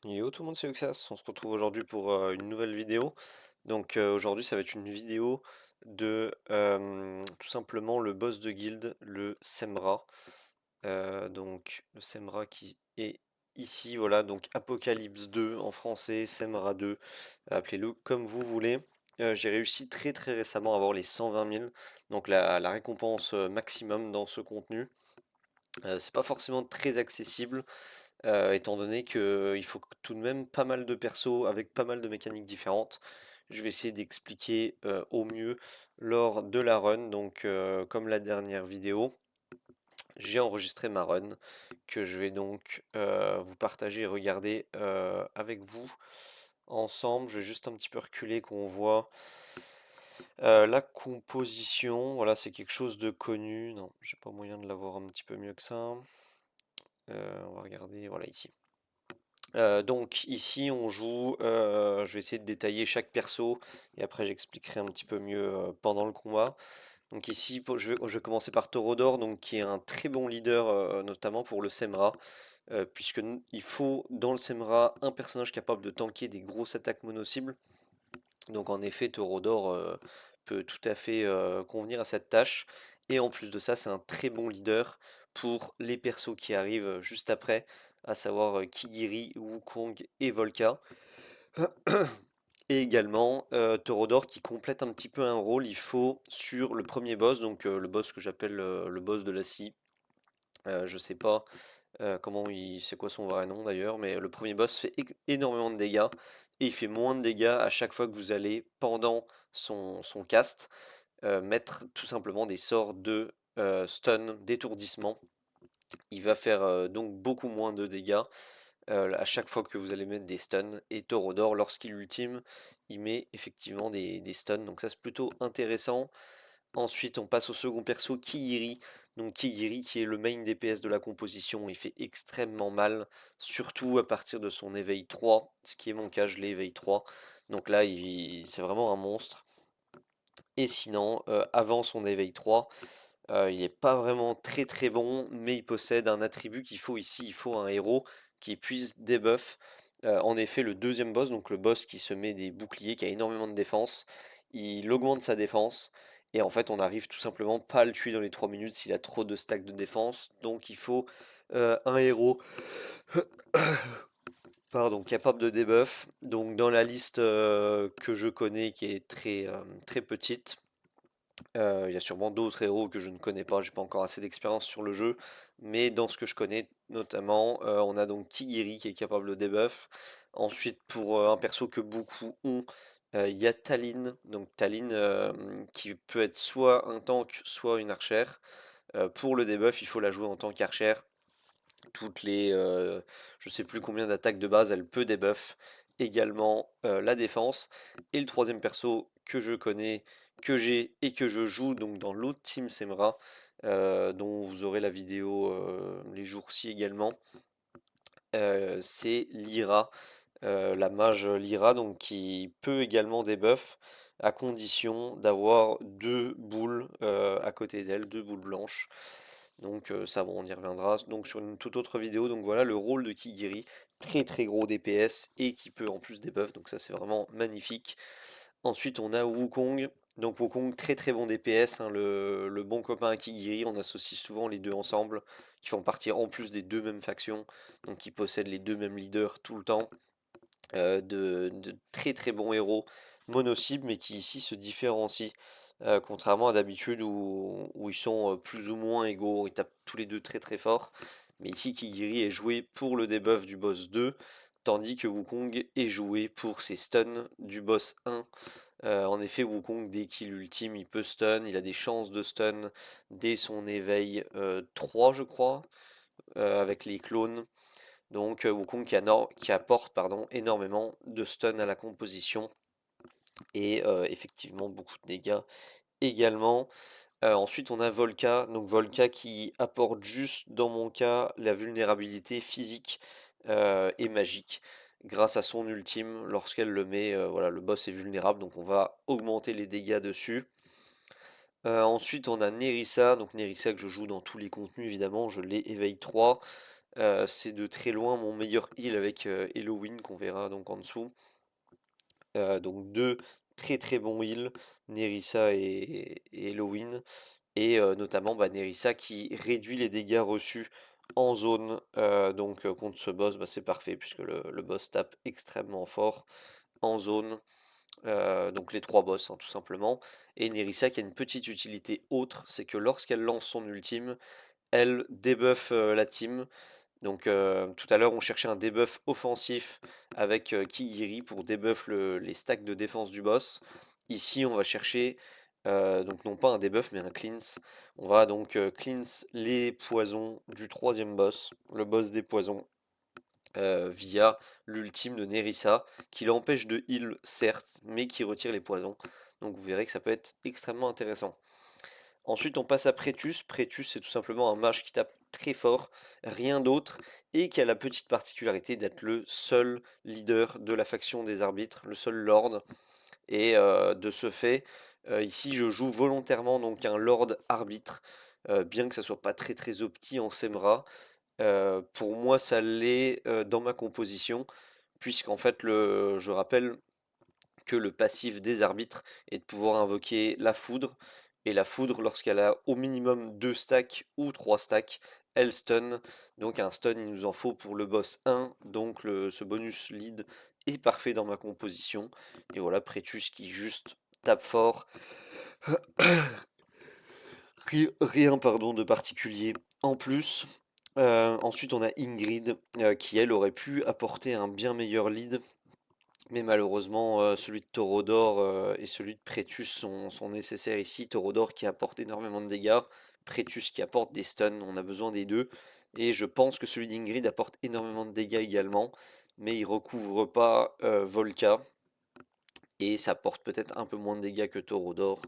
Yo tout le monde, c'est Uxas, on se retrouve aujourd'hui pour une nouvelle vidéo. Donc aujourd'hui ça va être une vidéo de tout simplement le boss de guilde, le Semra. Donc le Semra qui est ici, voilà, donc Apocalypse 2 en français, Semra 2, appelez-le comme vous voulez. J'ai réussi très récemment à avoir les 120 000, donc la récompense maximum dans ce contenu. C'est pas forcément très accessible, étant donné qu'il faut tout de même pas mal de persos avec pas mal de mécaniques différentes. Je vais essayer d'expliquer au mieux lors de la run. Donc comme la dernière vidéo, j'ai enregistré ma run que je vais donc vous partager et regarder avec vous ensemble. Je vais juste un petit peu reculer qu'on voit la composition. Voilà, c'est quelque chose de connu. Non, j'ai pas moyen de l'avoir un petit peu mieux que ça. On va regarder, voilà ici. Donc ici on joue, je vais essayer de détailler chaque perso et après j'expliquerai un petit peu mieux pendant le combat. Donc ici je vais commencer par Torodor, donc qui est un très bon leader notamment pour le Semra, puisque il faut dans le Semra un personnage capable de tanker des grosses attaques mono-cibles. Donc en effet Torodor peut tout à fait convenir à cette tâche. Et en plus de ça c'est un très bon leader pour les persos qui arrivent juste après, à savoir Kigiri, Wukong et Volca. Et également Torodor qui complète un petit peu un rôle, il faut sur le premier boss, donc le boss que j'appelle le boss de la scie. Je sais pas c'est quoi son vrai nom d'ailleurs, mais le premier boss fait énormément de dégâts et il fait moins de dégâts à chaque fois que vous allez pendant son cast mettre tout simplement des sorts de stun, d'étourdissement. Il va faire donc beaucoup moins de dégâts à chaque fois que vous allez mettre des stuns. Et Torodor, lorsqu'il ultime, il met effectivement des stuns. Donc ça c'est plutôt intéressant. Ensuite on passe au second perso, Kigiri. Donc Kigiri qui est le main DPS de la composition. Il fait extrêmement mal, surtout à partir de son éveil 3. Ce qui est mon cas, je l'ai éveil 3. Donc là c'est vraiment un monstre. Et sinon, avant son éveil 3, il n'est pas vraiment très bon, mais il possède un attribut qu'il faut ici, il faut un héros qui puisse debuff. En effet, le deuxième boss, donc le boss qui se met des boucliers, qui a énormément de défense, il augmente sa défense, et en fait on n'arrive tout simplement pas à le tuer dans les 3 minutes s'il a trop de stacks de défense, donc il faut un héros pardon, capable de debuff. Donc dans la liste que je connais, qui est très petite, il y a sûrement d'autres héros que je ne connais pas, j'ai pas encore assez d'expérience sur le jeu, mais dans ce que je connais notamment, on a donc Kigiri qui est capable de debuff. Ensuite, pour un perso que beaucoup ont, il y a Talin, donc Talin qui peut être soit un tank, soit une archère. Pour le debuff, il faut la jouer en tant qu'archère. Toutes les, je sais plus combien d'attaques de base, elle peut debuff également la défense. Et le troisième perso que je connais, que j'ai et que je joue donc dans l'autre team Semra, dont vous aurez la vidéo les jours-ci également, c'est Lyra, la mage Lyra, donc qui peut également debuff à condition d'avoir deux boules à côté d'elle, deux boules blanches. Donc ça bon, on y reviendra donc sur une toute autre vidéo. Donc voilà le rôle de Kigiri, très gros DPS et qui peut en plus debuff, donc ça c'est vraiment magnifique. Ensuite on a Wukong, donc Wukong très bon DPS, hein, le bon copain à Kigiri, on associe souvent les deux ensemble, qui font partie en plus des deux mêmes factions, donc qui possèdent les deux mêmes leaders tout le temps. De très bons héros mono-cibles, mais qui ici se différencient, contrairement à d'habitude où ils sont plus ou moins égaux, ils tapent tous les deux très fort. Mais ici, Kigiri est joué pour le debuff du boss 2, tandis que Wukong est joué pour ses stuns du boss 1. En effet, Wukong, dès qu'il ultime, il peut stun, il a des chances de stun dès son éveil 3, je crois, avec les clones. Donc Wukong qui apporte pardon, énormément de stun à la composition et effectivement beaucoup de dégâts également. Ensuite on a Volca, donc Volca qui apporte juste dans mon cas la vulnérabilité physique et magique. Grâce à son ultime, lorsqu'elle le met, voilà, le boss est vulnérable, donc on va augmenter les dégâts dessus. Ensuite on a Nerissa, donc Nerissa que je joue dans tous les contenus évidemment, je l'ai éveil 3. C'est de très loin mon meilleur heal avec Halloween qu'on verra donc en dessous. Donc deux très très bons heals, Nerissa et Halloween. Et notamment bah, Nerissa qui réduit les dégâts reçus en zone. Donc contre ce boss, bah, c'est parfait puisque le boss tape extrêmement fort en zone. Donc les trois boss hein, tout simplement. Et Nerissa qui a une petite utilité autre, c'est que lorsqu'elle lance son ultime, elle débuffe la team. Donc tout à l'heure on cherchait un debuff offensif avec Kigiri pour debuff les stacks de défense du boss. Ici on va chercher donc non pas un debuff mais un cleanse. On va donc cleanse les poisons du troisième boss, le boss des poisons, via l'ultime de Nerissa, qui l'empêche de heal certes, mais qui retire les poisons. Donc vous verrez que ça peut être extrêmement intéressant. Ensuite, on passe à Prétus. Prétus, c'est tout simplement un mage qui tape très fort, rien d'autre, et qui a la petite particularité d'être le seul leader de la faction des arbitres, le seul lord. Et de ce fait, ici, je joue volontairement donc un lord arbitre, bien que ça soit pas très très opti en Semra. Pour moi, ça l'est dans ma composition, puisqu'en fait, je rappelle que le passif des arbitres est de pouvoir invoquer la foudre. Et la foudre, lorsqu'elle a au minimum 2 stacks ou 3 stacks, elle stun. Donc un stun, il nous en faut pour le boss 1. Donc ce bonus lead est parfait dans ma composition. Et voilà, Prétus qui juste tape fort. Rien pardon, de particulier en plus. Ensuite, on a Ingrid qui, elle, aurait pu apporter un bien meilleur lead. Mais malheureusement, celui de Torodor et celui de Prétus sont nécessaires ici. Torodor qui apporte énormément de dégâts, Prétus qui apporte des stuns, on a besoin des deux. Et je pense que celui d'Ingrid apporte énormément de dégâts également, mais il recouvre pas Volca. Et ça apporte peut-être un peu moins de dégâts que Torodor.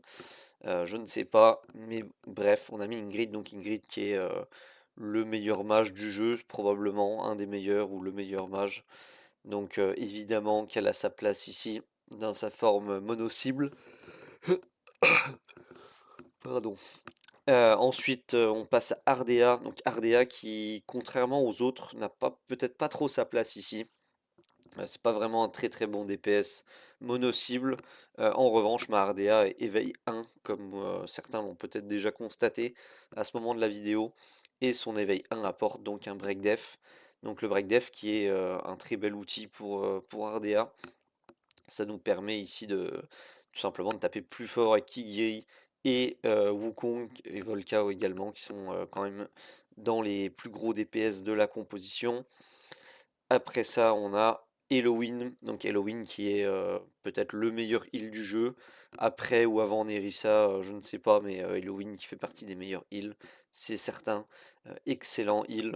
Je ne sais pas, mais bref, on a mis Ingrid, donc Ingrid qui est le meilleur mage du jeu, probablement un des meilleurs ou le meilleur mage. Donc évidemment qu'elle a sa place ici dans sa forme mono-cible. Pardon. Ensuite, on passe à Ardea. Donc Ardea qui, contrairement aux autres, n'a pas peut-être pas trop sa place ici. C'est pas vraiment un très très bon DPS mono-cible. En revanche, ma Ardea est éveil 1, comme certains l'ont peut-être déjà constaté à ce moment de la vidéo. Et son éveil 1 apporte donc un break def. Donc le break def qui est un très bel outil pour Ardea. Ça nous permet ici de tout simplement de taper plus fort avec Kigiri et Wukong et Volca également, qui sont quand même dans les plus gros DPS de la composition. Après ça, on a Halloween, donc Halloween qui est peut-être le meilleur heal du jeu. Après ou avant Nerissa, je ne sais pas, mais Halloween qui fait partie des meilleurs heals, c'est certain. Excellent heal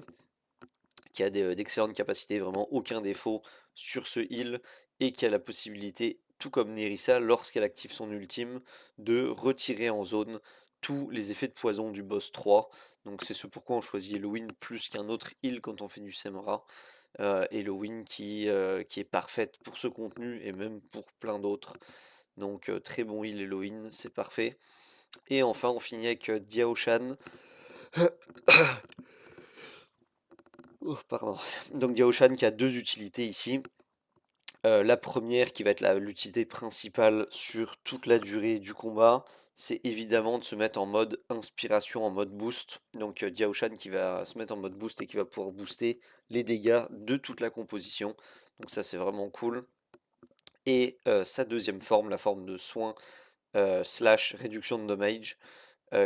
qui a d'excellentes capacités, vraiment aucun défaut sur ce heal, et qui a la possibilité, tout comme Nerissa, lorsqu'elle active son ultime, de retirer en zone tous les effets de poison du boss 3. Donc c'est ce pourquoi on choisit Halloween plus qu'un autre heal quand on fait du Semra. Halloween qui est parfaite pour ce contenu et même pour plein d'autres. Donc très bon heal Halloween, c'est parfait. Et enfin on finit avec Diao Shan. Oh, pardon. Donc Diao Shan qui a deux utilités ici. La première qui va être l'utilité principale sur toute la durée du combat, c'est évidemment de se mettre en mode inspiration, en mode boost. Donc Diao Shan qui va se mettre en mode boost et qui va pouvoir booster les dégâts de toute la composition. Donc ça c'est vraiment cool. Et sa deuxième forme, la forme de soin slash réduction de damage,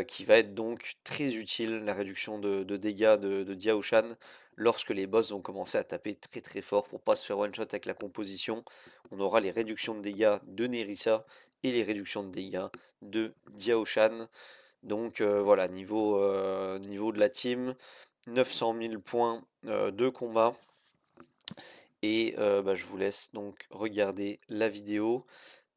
qui va être donc très utile, la réduction de dégâts de Diao Shan, lorsque les boss vont commencer à taper très très fort pour pas se faire one shot avec la composition. On aura les réductions de dégâts de Nerissa et les réductions de dégâts de Diao Shan. Donc voilà, niveau de la team, 900 000 points de combat. Et bah, je vous laisse donc regarder la vidéo,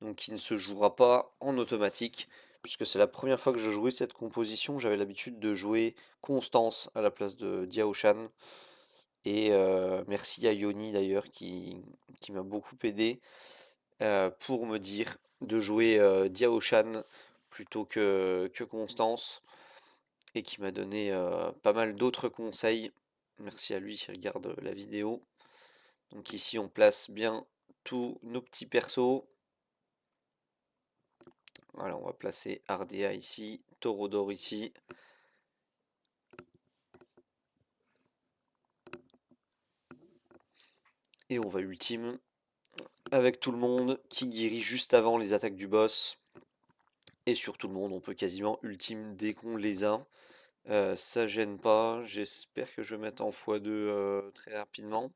donc qui ne se jouera pas en automatique, puisque c'est la première fois que je jouais cette composition. J'avais l'habitude de jouer Constance à la place de Diao Shan. Et merci à Yoni d'ailleurs qui m'a beaucoup aidé pour me dire de jouer Diao Shan plutôt que Constance, et qui m'a donné pas mal d'autres conseils Merci à lui qui regarde la vidéo. Donc ici on place bien tous nos petits persos. Voilà, on va placer Ardea ici, Taurodor ici. Et on va ultime avec tout le monde qui guérit juste avant les attaques du boss. Et sur tout le monde, on peut quasiment ultime dès qu'on les a. Ça gêne pas, j'espère que je vais mettre en x2 très rapidement.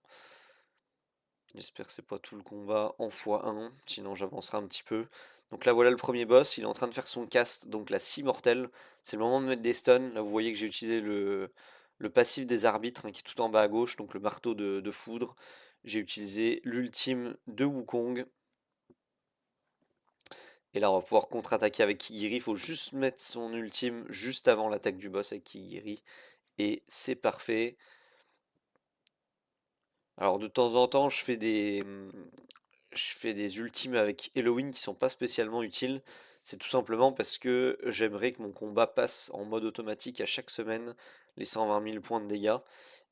J'espère que c'est pas tout le combat en x1, sinon j'avancerai un petit peu. Donc là voilà le premier boss, il est en train de faire son cast, donc la scie mortelle. C'est le moment de mettre des stuns. Là vous voyez que j'ai utilisé le passif des arbitres hein, qui est tout en bas à gauche, donc le marteau de foudre. J'ai utilisé l'ultime de Wukong. Et là on va pouvoir contre-attaquer avec Kigiri, il faut juste mettre son ultime juste avant l'attaque du boss avec Kigiri. Et c'est parfait. Alors de temps en temps je fais des ultimes avec Halloween qui sont pas spécialement utiles. C'est tout simplement parce que j'aimerais que mon combat passe en mode automatique à chaque semaine, les 120 000 points de dégâts.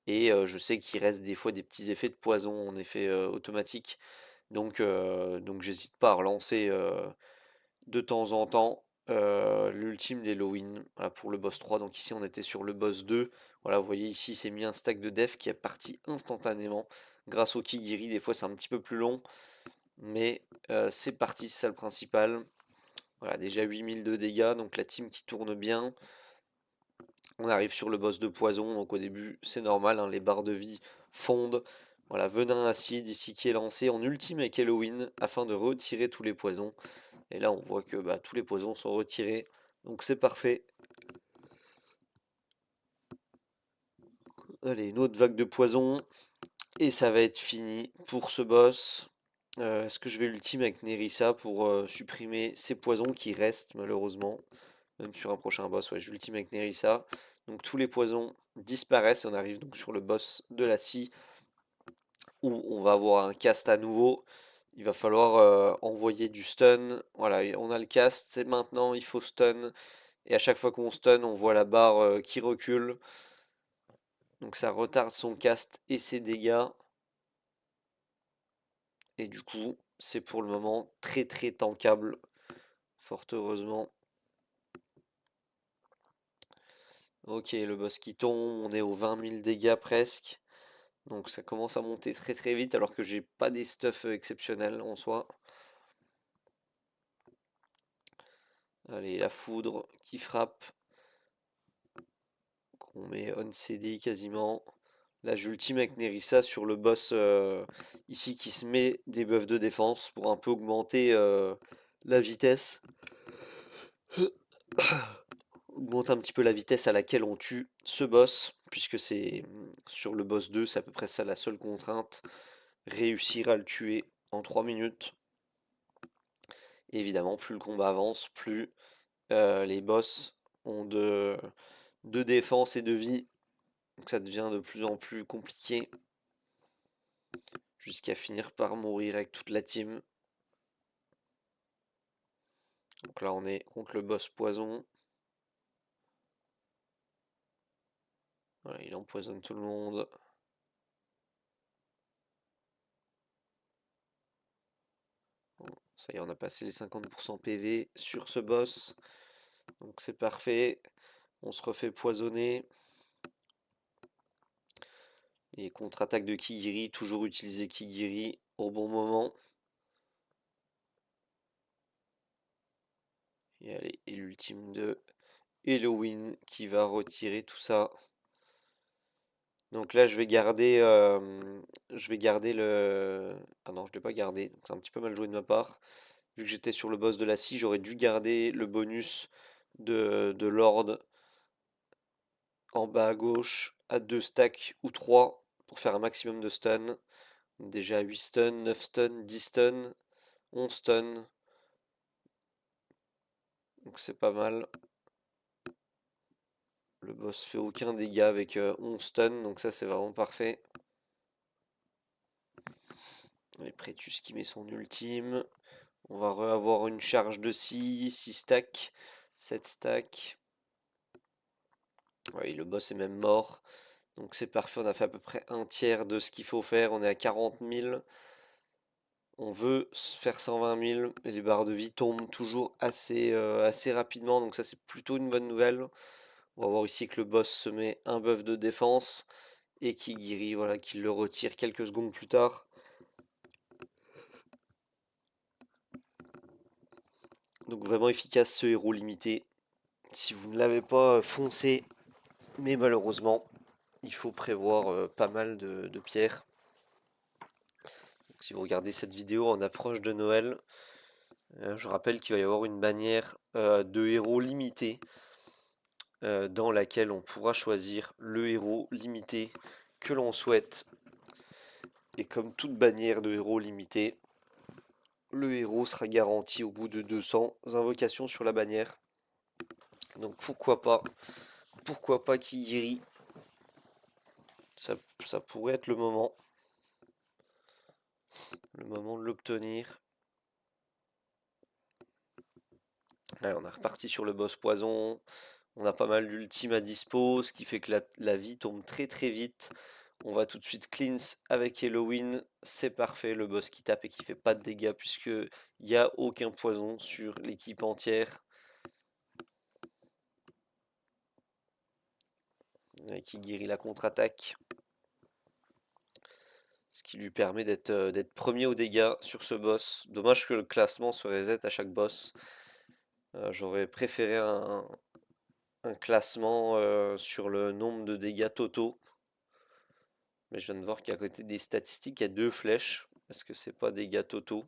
Et je sais qu'il reste des fois des petits effets de poison en effet automatique. Donc j'hésite pas à relancer de temps en temps l'ultime d'Halloween voilà, pour le boss 3. Donc ici on était sur le boss 2. Voilà, vous voyez ici c'est mis un stack de def qui est parti instantanément grâce au Kigiri. Des fois c'est un petit peu plus long, mais c'est parti, c'est ça le principal. Voilà, déjà 8000 de dégâts, donc la team qui tourne bien. On arrive sur le boss de poison, donc au début c'est normal, hein, les barres de vie fondent. Voilà, venin acide ici qui est lancé en ultime avec Halloween afin de retirer tous les poisons. Et là on voit que bah, tous les poisons sont retirés, donc c'est parfait. Allez, une autre vague de poison, et ça va être fini pour ce boss. Est-ce que je vais ultime avec Nerissa pour supprimer ces poisons qui restent malheureusement? Même sur un prochain boss, ouais, j'ultime avec Nerissa. Donc tous les poisons disparaissent et on arrive donc sur le boss de la scie où on va avoir un cast à nouveau. Il va falloir envoyer du stun. Voilà, on a le cast, c'est maintenant, il faut stun. Et à chaque fois qu'on stun, on voit la barre qui recule. Donc ça retarde son cast et ses dégâts. Et du coup, c'est pour le moment très très tankable. Fort heureusement. Ok, le boss qui tombe, on est aux 20 000 dégâts presque. Donc ça commence à monter très très vite alors que j'ai pas des stuffs exceptionnels en soi. Allez, la foudre qui frappe. Qu'on met on CD quasiment. Là j'ultime avec Nerissa sur le boss ici qui se met des buffs de défense pour un peu augmenter la vitesse. Augmente un petit peu la vitesse à laquelle on tue ce boss. Puisque c'est sur le boss 2, c'est à peu près ça la seule contrainte. Réussir à le tuer en 3 minutes. Et évidemment, plus le combat avance, plus les boss ont de défense et de vie. Donc ça devient de plus en plus compliqué. Jusqu'à finir par mourir avec toute la team. Donc là on est contre le boss poison. Voilà, il empoisonne tout le monde. Bon, ça y est, on a passé les 50% PV sur ce boss. Donc c'est parfait. On se refait poisonner. Et contre-attaque de Kigiri, toujours utiliser Kigiri au bon moment. Et allez, et l'ultime de Halloween qui va retirer tout ça. Donc là, je vais garder le... Ah non, je ne l'ai pas gardé, donc c'est un petit peu mal joué de ma part. Vu que j'étais sur le boss de la scie, j'aurais dû garder le bonus de Lord en bas à gauche à 2 stacks ou 3 pour faire un maximum de stun. Déjà 8 stuns, 9 stuns, 10 stuns, 11 stuns. Donc c'est pas mal. Le boss fait aucun dégât avec 11 stuns, donc ça c'est vraiment parfait. Les Prétus qui met son ultime. On va avoir une charge de 6 stacks, 7 stacks. Oui, le boss est même mort. Donc c'est parfait, on a fait à peu près un tiers de ce qu'il faut faire, on est à 40 000. On veut faire 120 000 et les barres de vie tombent toujours assez rapidement, donc ça c'est plutôt une bonne nouvelle. On va voir ici que le boss se met un buff de défense et qui guérit, voilà, qu'il le retire quelques secondes plus tard. Donc vraiment efficace ce héros limité. Si vous ne l'avez pas, foncé, mais malheureusement, il faut prévoir pas mal de pierres. Donc, si vous regardez cette vidéo en approche de Noël, je rappelle qu'il va y avoir une bannière de héros limité dans laquelle on pourra choisir le héros limité que l'on souhaite. Et comme toute bannière de héros limité, le héros sera garanti au bout de 200 invocations sur la bannière. Donc pourquoi pas Kigiri, ça pourrait être le moment de l'obtenir. Allez, on est reparti sur le boss poison. On a pas mal d'ultimes à dispo, ce qui fait que la vie tombe très vite. On va tout de suite cleanse avec Halloween. C'est parfait, le boss qui tape et qui fait pas de dégâts puisque il n'y a aucun poison sur l'équipe entière. Et qui guérit la contre-attaque. Ce qui lui permet d'être premier aux dégâts sur ce boss. Dommage que le classement se reset à chaque boss. J'aurais préféré un classement sur le nombre de dégâts totaux. Mais je viens de voir qu'à côté des statistiques, il y a 2 flèches. Est-ce que c'est pas dégâts totaux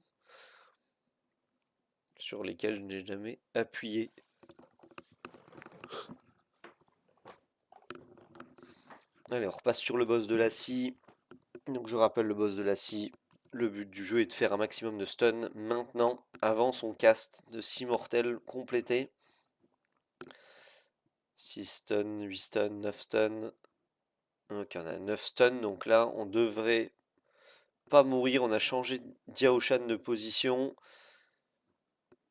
sur lesquels je n'ai jamais appuyé? Allez, on repasse sur le boss de la scie. Donc je rappelle le boss de la scie. Le but du jeu est de faire un maximum de stun maintenant, avant son cast de 6 mortels complété. 6 stuns, 8 stuns, 9 stuns. Ok, on a 9 stuns, donc là on devrait pas mourir. On a changé Diaoshan de position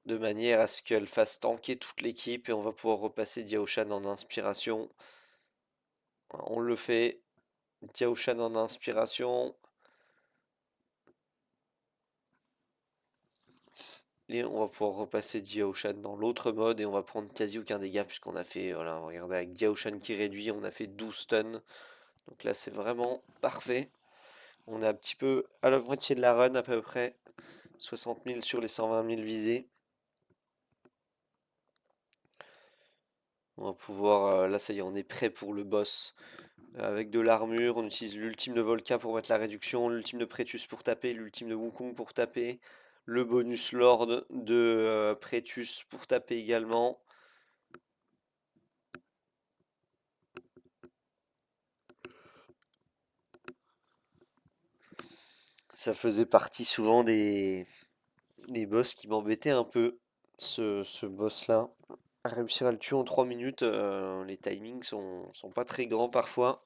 de manière à ce qu'elle fasse tanker toute l'équipe et on va pouvoir repasser Diaoshan en inspiration. On le fait. Diaoshan en inspiration. Et on va pouvoir repasser Diaoshan dans l'autre mode et on va prendre quasi aucun dégât puisqu'on a fait, voilà, regardez, avec Diaoshan qui réduit, on a fait 12 stuns. Donc là c'est vraiment parfait. On est un petit peu à la moitié de la run à peu près. 60 000 sur les 120 000 visés. On va pouvoir, là ça y est, on est prêt pour le boss. Avec de l'armure, on utilise l'ultime de Volca pour mettre la réduction, l'ultime de Pretus pour taper, l'ultime de Wukong pour taper, le bonus Lord de Pretus pour taper également. Ça faisait partie souvent des boss qui m'embêtaient un peu, ce boss-là. Réussir à le tuer en 3 minutes, les timings sont pas très grands parfois.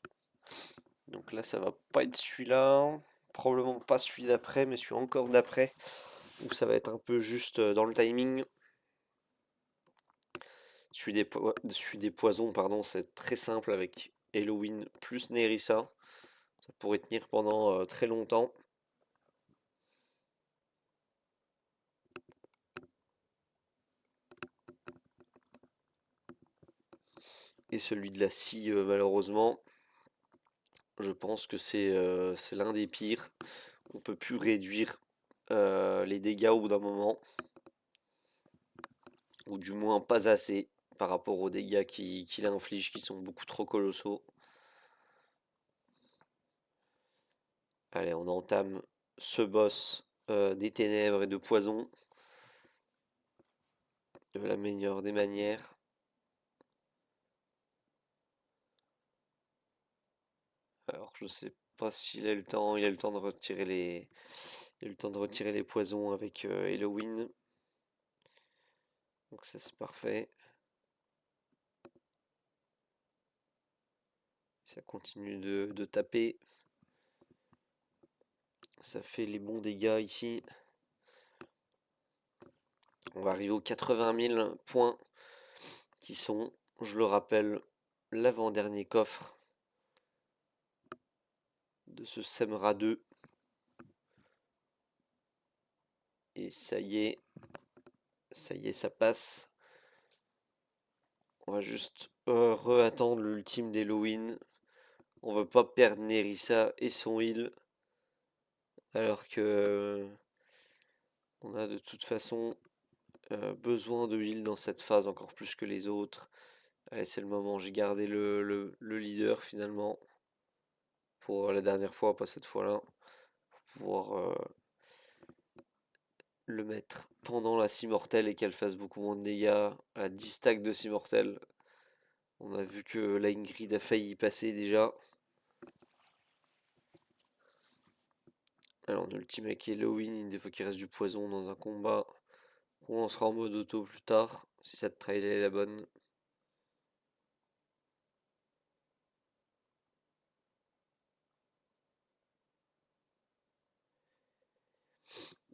Donc là, ça va pas être celui-là. Probablement pas celui d'après, mais celui encore d'après. Où ça va être un peu juste dans le timing. Celui des poisons, pardon, c'est très simple avec Halloween plus Nerissa. Ça pourrait tenir pendant très longtemps. Et celui de la scie, malheureusement, je pense que c'est l'un des pires. On peut plus réduire les dégâts au bout d'un moment. Ou du moins pas assez par rapport aux dégâts qu'il inflige qui sont beaucoup trop colossaux. Allez, on entame ce boss des ténèbres et de poison de la meilleure des manières. Alors je sais pas s'il a le temps, il a le temps de retirer les poisons avec Halloween. Donc ça c'est parfait. Ça continue de taper. Ça fait les bons dégâts ici. On va arriver aux 80 000 points qui sont, je le rappelle, l'avant-dernier coffre de ce Semra 2. Et ça y est, ça passe. On va juste re-attendre l'ultime d'Halloween. On veut pas perdre Nerissa et son heal. Alors que on a de toute façon besoin de heal dans cette phase encore plus que les autres. Allez, c'est le moment, j'ai gardé le leader finalement. Pour la dernière fois, pas cette fois-là. Pour pouvoir le mettre pendant la scie mortelle et qu'elle fasse beaucoup moins de dégâts. À 10 stacks de scie mortelle. On a vu que l'Ingrid a failli y passer déjà. Alors on ultime avec Halloween, des fois qu'il reste du poison dans un combat. On lancera en mode auto plus tard, si cette trail est la bonne.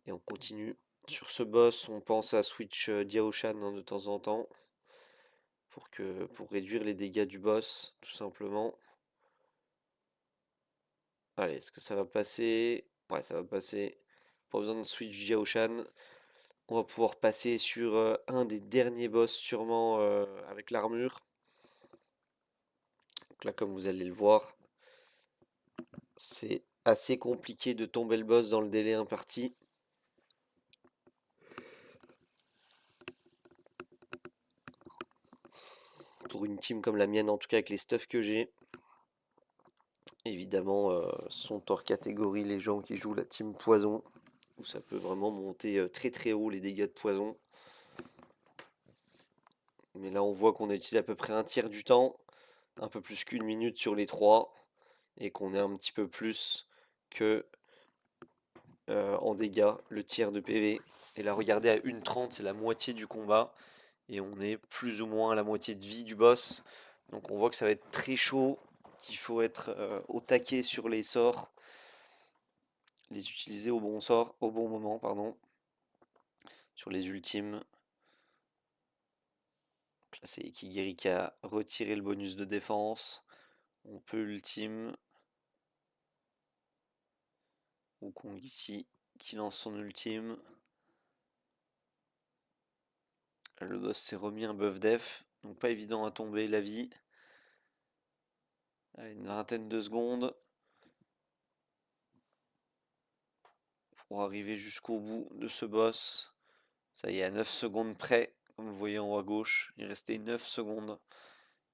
Et on continue. Sur ce boss, on pense à switch Diaoshan de temps en temps. Pour réduire les dégâts du boss, tout simplement. Allez, est-ce que ça va passer? Ouais, ça va passer. Pas besoin de switch Jiaoshan. On va pouvoir passer sur un des derniers boss, sûrement avec l'armure. Donc là, comme vous allez le voir, c'est assez compliqué de tomber le boss dans le délai imparti. Pour une team comme la mienne, en tout cas avec les stuffs que j'ai. Évidemment, sont hors catégorie les gens qui jouent la team poison, où ça peut vraiment monter très très haut les dégâts de poison. Mais là, on voit qu'on a utilisé à peu près un tiers du temps, un peu plus qu'une minute sur les trois, et qu'on est un petit peu plus que en dégâts, le tiers de PV. Et là, regardez, à 1:30, c'est la moitié du combat, et on est plus ou moins à la moitié de vie du boss. Donc on voit que ça va être très chaud, qu'il faut être au taquet sur les sorts, les utiliser au bon sort, au bon moment, pardon, sur les ultimes. Donc là, c'est Ikigiri qui a retiré le bonus de défense. On peut ultime. Wukong ici qui lance son ultime. Le boss s'est remis un buff def, donc pas évident à tomber la vie. Allez, une vingtaine de secondes pour arriver jusqu'au bout de ce boss. Ça y est, à 9 secondes près, comme vous voyez en haut à gauche, il restait 9 secondes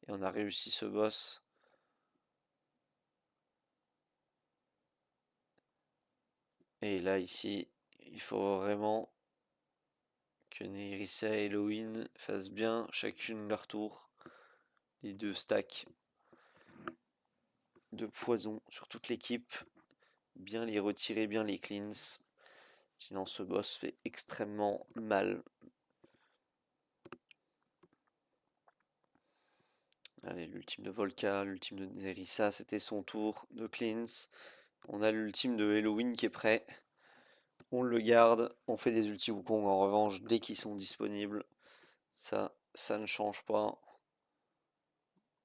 et on a réussi ce boss. Et là, ici, il faut vraiment que Nerissa et Halloween fassent bien chacune leur tour. Les deux stacks de poison sur toute l'équipe. Bien les retirer, bien les cleans. Sinon, ce boss fait extrêmement mal. Allez, l'ultime de Volca, l'ultime de Nerissa, c'était son tour de cleans. On a l'ultime de Halloween qui est prêt. On le garde, on fait des ulti Wukong en revanche dès qu'ils sont disponibles. Ça ne change pas.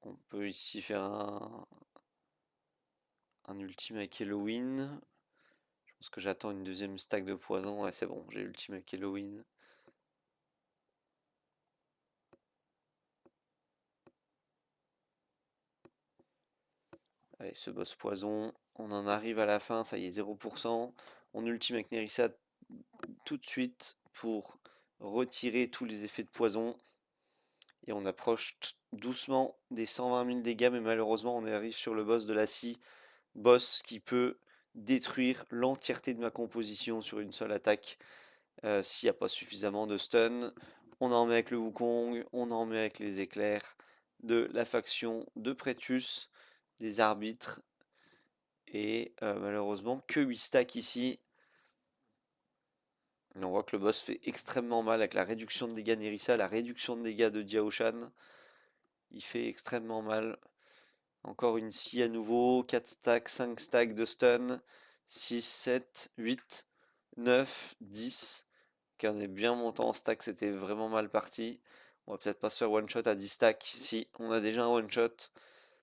On peut ici faire un ultime avec Halloween. Je pense que j'attends une deuxième stack de poison. Ouais, c'est bon, j'ai l'ultime avec Halloween. Allez, ce boss poison, on en arrive à la fin, ça y est, 0%. On ultime avec Nerissa tout de suite pour retirer tous les effets de poison. Et on approche doucement des 120 000 dégâts, mais malheureusement on arrive sur le boss de la scie. Boss qui peut détruire l'entièreté de ma composition sur une seule attaque. S'il n'y a pas suffisamment de stun, on en met avec le Wukong, on en met avec les éclairs de la faction de Prétus, des arbitres. Et malheureusement que 8 stacks ici. Et on voit que le boss fait extrêmement mal avec la réduction de dégâts Nerissa, la réduction de dégâts de Diaoshan. Il fait extrêmement mal. Encore une scie à nouveau, 4 stacks, 5 stacks de stun, 6, 7, 8, 9, 10. Ok, on est bien montant en stack, c'était vraiment mal parti. On va peut-être pas se faire one shot à 10 stacks. Si, on a déjà un one shot.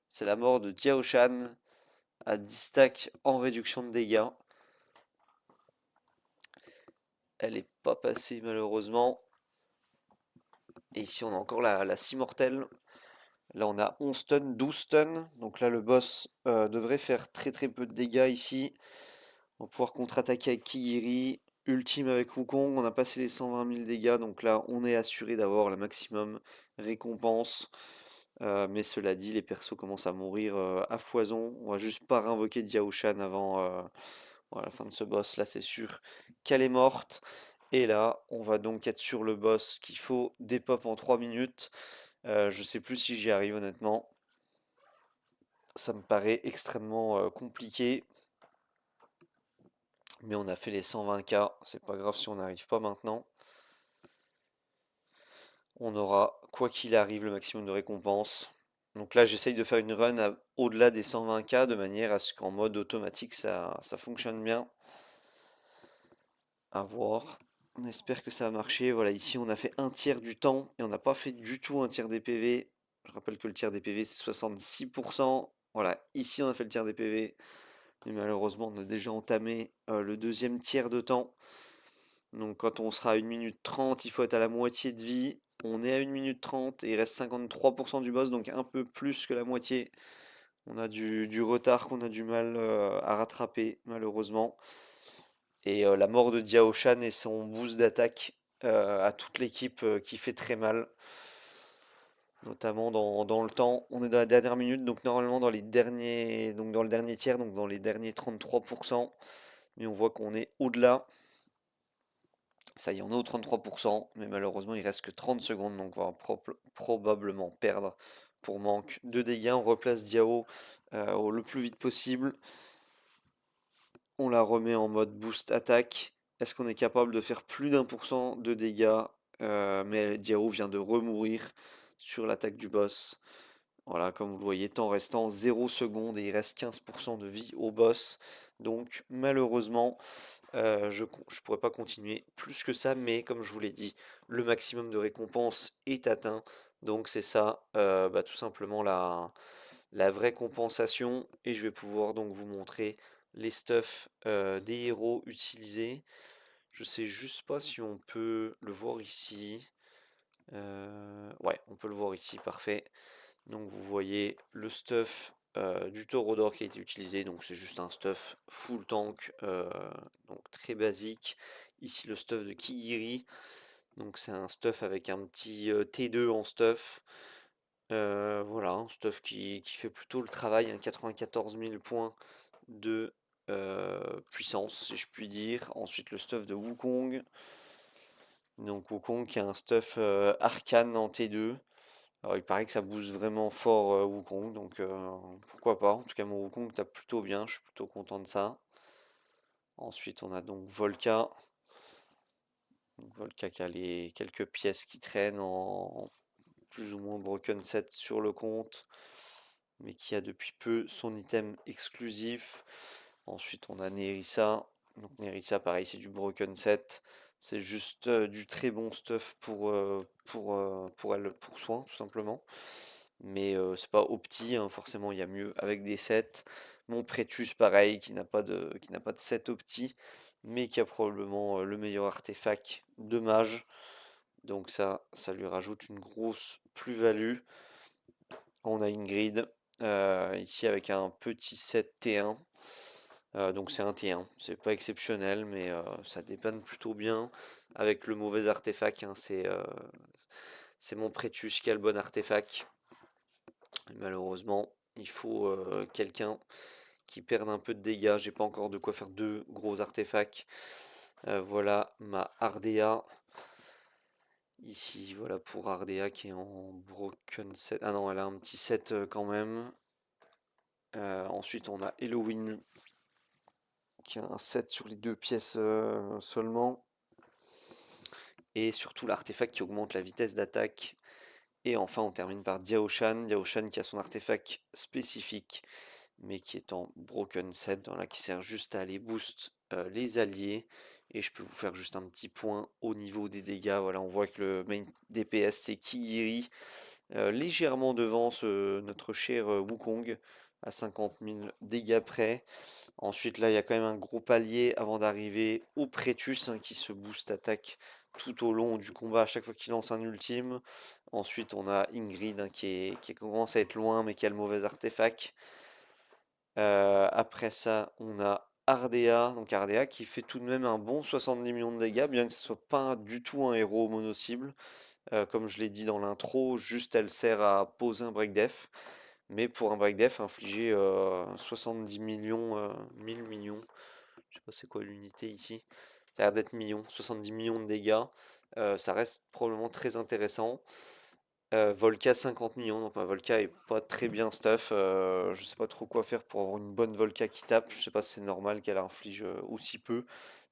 C'est la mort de Diaoshan. à 10 stacks en réduction de dégâts. Elle n'est pas passée malheureusement. Et ici on a encore la scie mortelle. Là on a 11 stuns, 12 stuns. Donc là le boss devrait faire très très peu de dégâts ici. On va pouvoir contre-attaquer avec Kigiri. Ultime avec Wukong. On a passé les 120 000 dégâts. Donc là on est assuré d'avoir la maximum récompense. Mais cela dit, les persos commencent à mourir à foison. On va juste pas réinvoquer Diaoshan avant la fin de ce boss. Là c'est sûr qu'elle est morte. Et là, on va donc être sur le boss qu'il faut des pop en 3 minutes. Je sais plus si j'y arrive honnêtement. Ça me paraît extrêmement compliqué. Mais on a fait les 120K. C'est pas grave si on n'arrive pas maintenant. On aura, quoi qu'il arrive, le maximum de récompenses. Donc là, j'essaye de faire une run au-delà des 120K de manière à ce qu'en mode automatique, ça fonctionne bien. À voir. On espère que ça va marcher. Voilà, ici, on a fait un tiers du temps et on n'a pas fait du tout un tiers des PV. Je rappelle que le tiers des PV, c'est 66%. Voilà, ici, on a fait le tiers des PV. Mais malheureusement, on a déjà entamé le deuxième tiers de temps. Donc quand on sera à 1 minute 30, il faut être à la moitié de vie. On est à 1 minute 30 et il reste 53% du boss, donc un peu plus que la moitié. On a du retard qu'on a du mal à rattraper, malheureusement. Et la mort de Diao Shan et son boost d'attaque à toute l'équipe qui fait très mal. Notamment dans le temps. On est dans la dernière minute, donc normalement dans les derniers. Donc dans le dernier tiers, donc dans les derniers 33%. Mais on voit qu'on est au-delà. Ça y est, on est au 33%, mais malheureusement il reste que 30 secondes, donc on va probablement perdre pour manque de dégâts. On replace Diao le plus vite possible. On la remet en mode boost attaque. Est-ce qu'on est capable de faire plus d'1% de dégâts? Mais Diao vient de remourir sur l'attaque du boss. Voilà, comme vous le voyez, temps restant 0 secondes et il reste 15% de vie au boss. Donc malheureusement, je ne pourrais pas continuer plus que ça, mais comme je vous l'ai dit, le maximum de récompense est atteint. Donc c'est ça, tout simplement la vraie compensation. Et je vais pouvoir donc vous montrer les stuffs des héros utilisés. Je sais juste pas si on peut le voir ici. Ouais, on peut le voir ici, parfait. Donc vous voyez le stuff du taureau d'or qui a été utilisé, donc c'est juste un stuff full tank, donc très basique. Ici le stuff de Kigiri, donc c'est un stuff avec un petit T2 en stuff. Voilà, un stuff qui fait plutôt le travail, 94 000 points de puissance, si je puis dire. Ensuite le stuff de Wukong, donc Wukong qui a un stuff arcane en T2. Alors, il paraît que ça booste vraiment fort Wukong, donc pourquoi pas. En tout cas, mon Wukong tape plutôt bien, je suis plutôt content de ça. Ensuite, on a donc Volca. Donc, Volca qui a les quelques pièces qui traînent en plus ou moins broken set sur le compte, mais qui a depuis peu son item exclusif. Ensuite, on a Nerissa. Donc, Nerissa, pareil, c'est du broken set. C'est juste du très bon stuff pour elle, pour soin, tout simplement. Mais c'est pas opti, hein, forcément il y a mieux avec des sets. Mon Prétus pareil, qui n'a pas de set opti, mais qui a probablement le meilleur artefact de mage. Donc ça lui rajoute une grosse plus-value. On a Ingrid, ici avec un petit set T1. Donc c'est un T1, c'est pas exceptionnel, mais ça dépanne plutôt bien avec le mauvais artefact, hein, c'est mon Prétus qui a le bon artefact. Malheureusement, il faut quelqu'un qui perde un peu de dégâts. J'ai pas encore de quoi faire deux gros artefacts. Voilà ma Ardea. Ici, voilà pour Ardea qui est en broken set. Ah non, elle a un petit set quand même. Ensuite, on a Halloween qui a un set sur les deux pièces seulement. Et surtout l'artefact qui augmente la vitesse d'attaque. Et enfin, on termine par Diaoshan. Diaoshan qui a son artefact spécifique, mais qui est en broken set, dans là, qui sert juste à aller boost les alliés. Et je peux vous faire juste un petit point au niveau des dégâts. Voilà, on voit que le main DPS c'est Kigiri, légèrement devant notre cher Wukong, à 50 000 dégâts près. Ensuite, là, il y a quand même un gros palier avant d'arriver au Prétus, hein, qui se booste attaque tout au long du combat à chaque fois qu'il lance un ultime. Ensuite, on a Ingrid, hein, qui commence à être loin, mais qui a le mauvais artefact. Après ça, on a Ardea, donc Ardea qui fait tout de même un bon 70 millions de dégâts, bien que ce soit pas du tout un héros mono-cible. Comme je l'ai dit dans l'intro, juste elle sert à poser un break def. Mais pour un break def, infliger 70 millions, 1000 millions, je sais pas c'est quoi l'unité ici, ça a l'air d'être millions, 70 millions de dégâts, ça reste probablement très intéressant. Volca 50 millions, donc ma Volca est pas très bien stuff, je sais pas trop quoi faire pour avoir une bonne Volca qui tape, je sais pas si c'est normal qu'elle inflige aussi peu,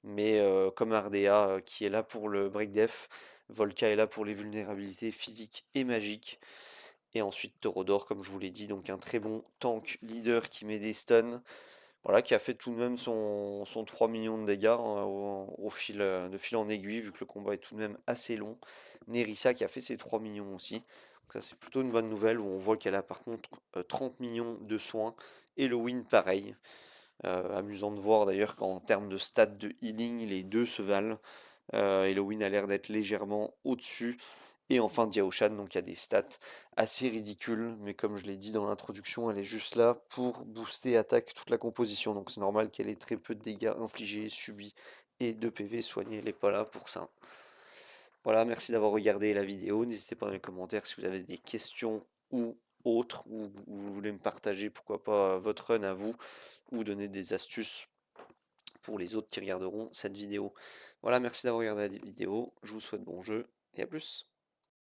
mais comme Ardea qui est là pour le break def, Volca est là pour les vulnérabilités physiques et magiques. Et ensuite Torodor, comme je vous l'ai dit, donc un très bon tank leader qui met des stuns, voilà, qui a fait tout de même son 3 millions de dégâts, hein, au fil, de fil en aiguille, vu que le combat est tout de même assez long. Nerissa qui a fait ses 3 millions aussi. Donc ça c'est plutôt une bonne nouvelle, où on voit qu'elle a par contre 30 millions de soins. Et le win pareil. Amusant de voir d'ailleurs qu'en termes de stats de healing, les deux se valent. Halloween a l'air d'être légèrement au-dessus. Et enfin Diaoshan, donc il y a des stats assez ridicules, mais comme je l'ai dit dans l'introduction, elle est juste là pour booster attaque toute la composition. Donc c'est normal qu'elle ait très peu de dégâts infligés, subis et de PV soignés. Elle n'est pas là pour ça. Voilà, merci d'avoir regardé la vidéo. N'hésitez pas dans les commentaires si vous avez des questions ou autres, ou vous voulez me partager, pourquoi pas, votre run à vous, ou donner des astuces pour les autres qui regarderont cette vidéo. Voilà, merci d'avoir regardé la vidéo, je vous souhaite bon jeu et à plus.